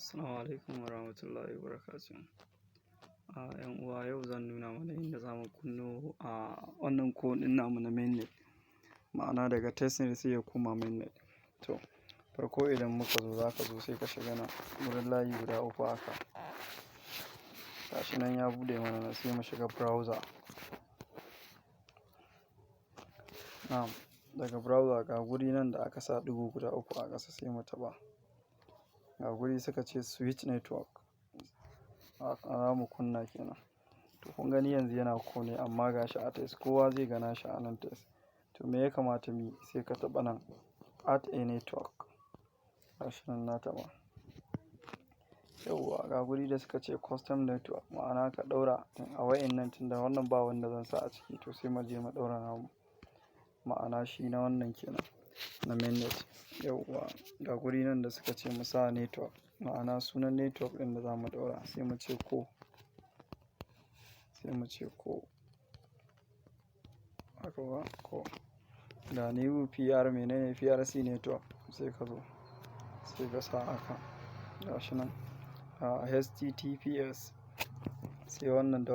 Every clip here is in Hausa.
Assalamu alaikum warahmatullahi wabarakatuh. ‘Yan uwa, yau zan nuna mana yadda za mu kunno wannan code ɗin namu na Mennet, ma'ana daga Tesnet sai ya koma Mennet. To, farko idan muka zo za ka zo sai ka shiga nan wurin layi guda uku haka. Gashi nan ya buɗe mana nan, sai mu shiga browser. Na'am, daga browser ga guri nan da aka sa ɗigo guda uku a ƙasa, sai mu taɓa. Ga guri suka ce switch network, za mu kunna kenan. To kun gani yanzu yana kone, amma gashi a test, kowa zai gana shi a nan test. To me ya kamata mu yi? Sai ka taɓa nan add a network. Gashi nan na taɓa. Yauwa, ga guri da suka ce custom network, ma'ana ka ɗaura a wa'innan, tunda wannan ba wanda zan sa a ciki, to sai mu je mu ɗaura namu. Ma'ana shi na wannan kenan, na Mennet. Yauwa, ga guri nan da suka ce mu sa network, ma'ana sunan network ɗin da za mu ɗaura, sai mu ce ko. Sai mu ce ko. Haka ba, ko. Da new PR, menene PRC network, sai ka zo, sai ka sa haka. Gashi nan, https, sai wannan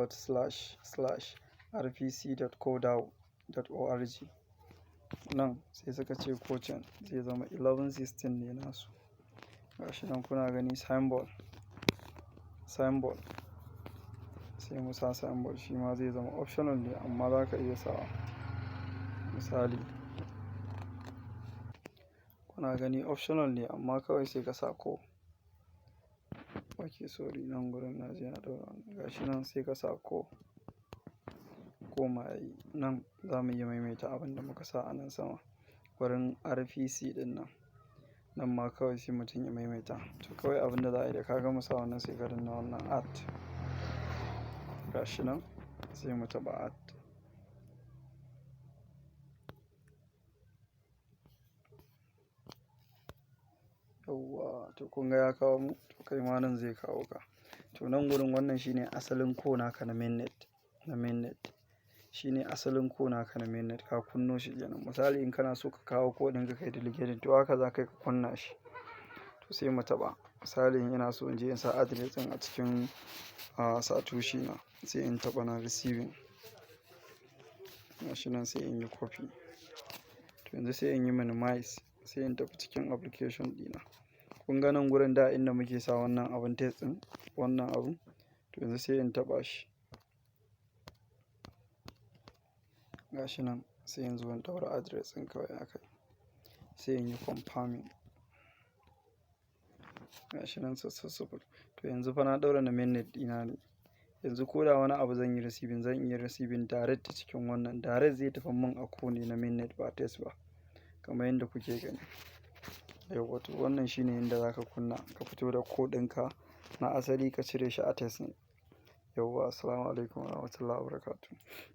.//rpc.co.org. Nan sai suka ce kocin zai zama 1116 ne nasu. Gashi nan kuna gani symbol, sai mu sa symbol, shi ma zai zama optional ne, amma za ka iya sawa. Misali, kuna gani optional ne, amma kawai sai ka sa ko. Ok, sorry, nan gurin na je na ɗaura. Gashi nan sai ka sa ko. Koma yayi. Nan za mu iya maimaita abin da muka sa a nan sama, wurin RPC ɗin nan. Nan ma kawai sai mutum ya maimaita. To kawai abin da za a yi da ka gama sa wannan, sai ka danna wannan add. Gashi nan sai mu taɓa add. Yauwa, to kun ga ya kawo mu, to kai ma nan zai kawo ka. To nan gurin wannan shine asalin ko naka na Mennet. Shine asalin ko naka na Mennet, ka kunno shi kenan. Misali in kana so ka kawo ko ɗin ka kai delegating, to haka za ka kunna shi. To sai mu taɓa. Misali in ina so in je in sa address ɗin a cikin satoshi na, sai in taɓa na receiving. Gashi nan sai in yi copy. To yanzu sai in yi minimize, sai in tafi cikin application ɗina. Kun ga nan gurin da inda muke sa wannan abun test ɗin, wannan abun, to yanzu sai in taɓa shi. Gashi nan sai in zo in ɗaura address ɗin kawai haka, sai in yi confirming. Gashi nan successful. To yanzu fa na ɗaura na Mennet ɗina ne. Yanzu ko da wani abu zan yi receiving, zan iya receiving direct ta cikin wannan. Direct zai tafi min a ko ne na Mennet, ba test ba, kamar yadda kuke gani. Yauwa, to wannan shine yadda za ka kunna, ka fito da ko ɗinka na asali, ka cire shi a Tesnet. Yauwa, assalamu alaikum warahmatullahi wabarakatuh.